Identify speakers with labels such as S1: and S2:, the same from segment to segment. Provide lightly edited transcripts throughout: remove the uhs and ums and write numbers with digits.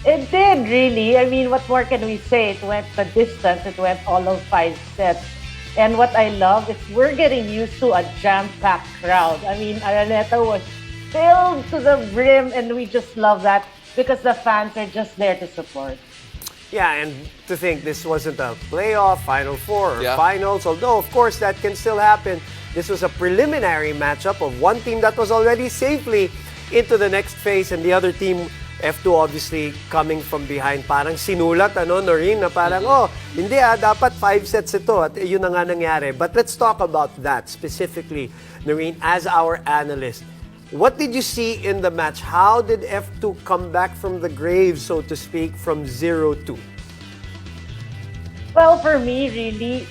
S1: It did, really. I mean, what more can we say? It went the distance. It went all of 5 sets. And what I love is we're getting used to a jam-packed crowd. I mean, Araneta was filled to the brim, and we just love that because the fans are just there to support.
S2: Yeah, and to think this wasn't a playoff, Final Four, or finals, although of course that can still happen. This was a preliminary matchup of one team that was already safely into the next phase, and the other team, F2, obviously coming from behind. Parang sinulat, Noreen, na parang, hindi dapat 5 sets ito, at yun na nga nangyari. But let's talk about that specifically, Noreen, as our analyst. What did you see in the match? How did F2 come back from the grave, so to speak, from 0-2?
S1: Well, for me, really,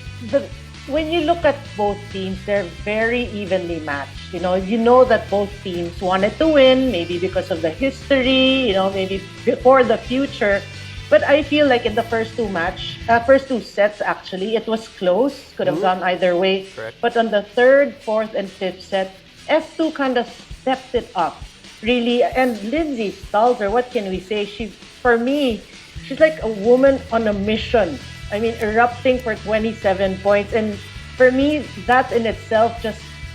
S1: when you look at both teams, they're very evenly matched. You know that both teams wanted to win, maybe because of the history, maybe for the future. But I feel like in the first two sets, actually, it was close. Could have gone either way.
S2: Correct.
S1: But on the third, fourth, and fifth set, F2 kind of stepped it up, really. And Lindsay Stalter, what can we say? For me, she's like a woman on a mission. I mean, erupting for 27 points. And for me, that in itself,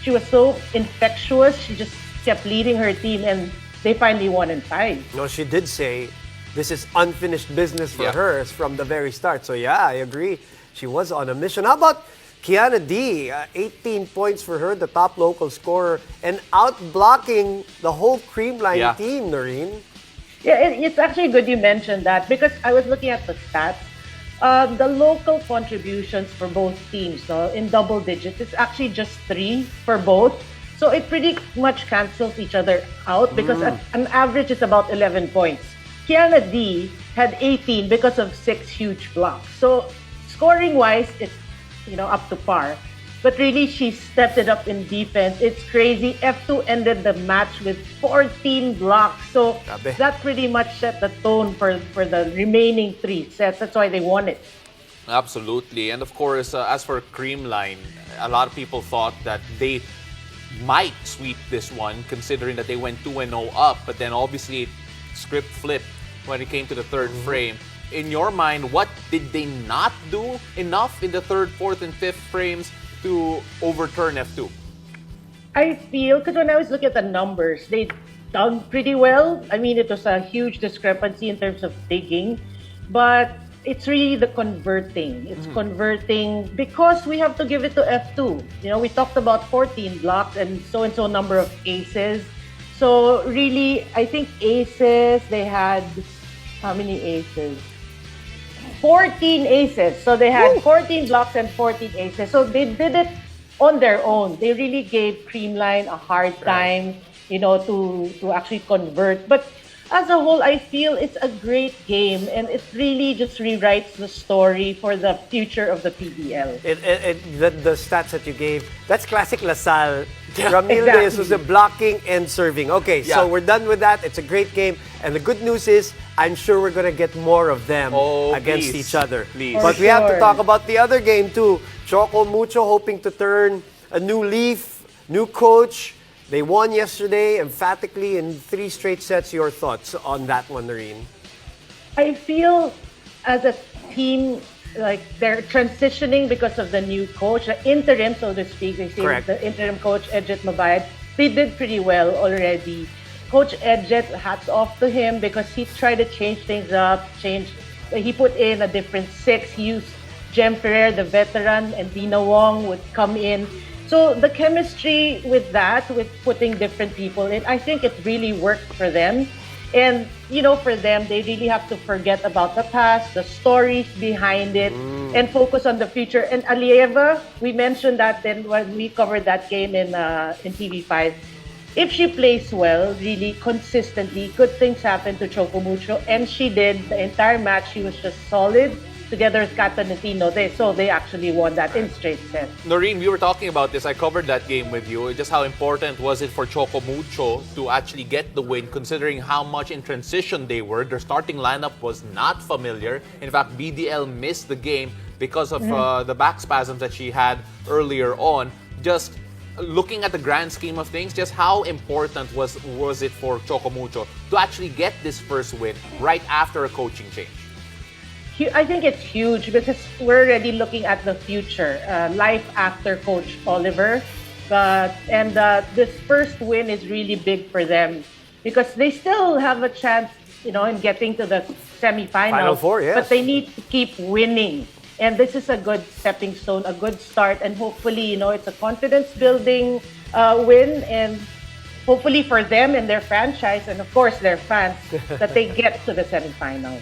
S1: she was so infectious. She just kept leading her team, and they finally won in 5.
S2: No, she did say this is unfinished business for her from the very start. So yeah, I agree. She was on a mission. How about Kiana D? 18 points for her, the top local scorer, and out-blocking the whole Creamline team, Noreen.
S1: Yeah, it's actually good you mentioned that because I was looking at the stats. The local contributions for both teams in double digits, it's actually just 3 for both. So it pretty much cancels each other out because an average is about 11 points. Kiana D had 18 because of 6 huge blocks. So scoring-wise, it's up to par. But really, she stepped it up in defense. It's crazy. F2 ended the match with 14 blocks. So that pretty much set the tone for the remaining 3 sets. That's why they won it.
S3: Absolutely. And of course, as for Creamline, a lot of people thought that they might sweep this one, considering that they went 2-0 up. But then obviously, script flipped when it came to the third frame. In your mind, what did they not do enough in the third, fourth, and fifth frames to overturn F2?
S1: I feel, because when I was looking at the numbers, they done pretty well. I mean, it was a huge discrepancy in terms of digging, but it's really the converting. It's converting because we have to give it to F2. We talked about 14 blocks and so number of aces. So really, I think aces, they had, how many aces? 14 aces. So they had 14 blocks and 14 aces. So they did it on their own. They really gave Creamline a hard time, to actually convert. But as a whole, I feel it's a great game, and it really just rewrites the story for the future of the PVL.
S2: The stats that you gave, that's classic LaSalle. Ramil was the blocking and serving. Okay, so we're done with that. It's a great game. And the good news is, I'm sure we're going to get more of them against each other.
S3: Please.
S2: But we have to talk about the other game too. Choco Mucho hoping to turn a new leaf, new coach. They won yesterday emphatically in 3 straight sets. Your thoughts on that one, Noreen?
S1: I feel as a team, like they're transitioning because of the new coach, the interim, so to speak. They say the interim coach, Edget Mabayad. They did pretty well already. Coach Edget, hats off to him because he tried to change things up. He put in a different 6. He used Jem Ferrer, the veteran, and Dina Wong would come in. So the chemistry with putting different people in, I think it really worked for them. And, for them, they really have to forget about the past, the stories behind it, and focus on the future. And Alieva, we mentioned that then when we covered that game in TV5. If she plays well, really consistently, good things happen to Choco Mucho. And she did. The entire match, she was just solid. Together with Catanatino, they actually won that in straight sets.
S3: Noreen, we were talking about this. I covered that game with you. Just how important was it for Choco Mucho to actually get the win, considering how much in transition they were. Their starting lineup was not familiar. In fact, BDL missed the game because of the back spasms that she had earlier on. Just looking at the grand scheme of things, just how important was it for Chocomucho to actually get this first win right after a coaching change?
S1: I think it's huge because we're already looking at the future, life after Coach Oliver. This first win is really big for them because they still have a chance, in getting to the semifinals.
S2: Final four, yes.
S1: But they need to keep winning. And this is a good stepping stone, a good start. And hopefully, it's a confidence-building win. And hopefully for them and their franchise, and of course their fans, that they get to the semifinals.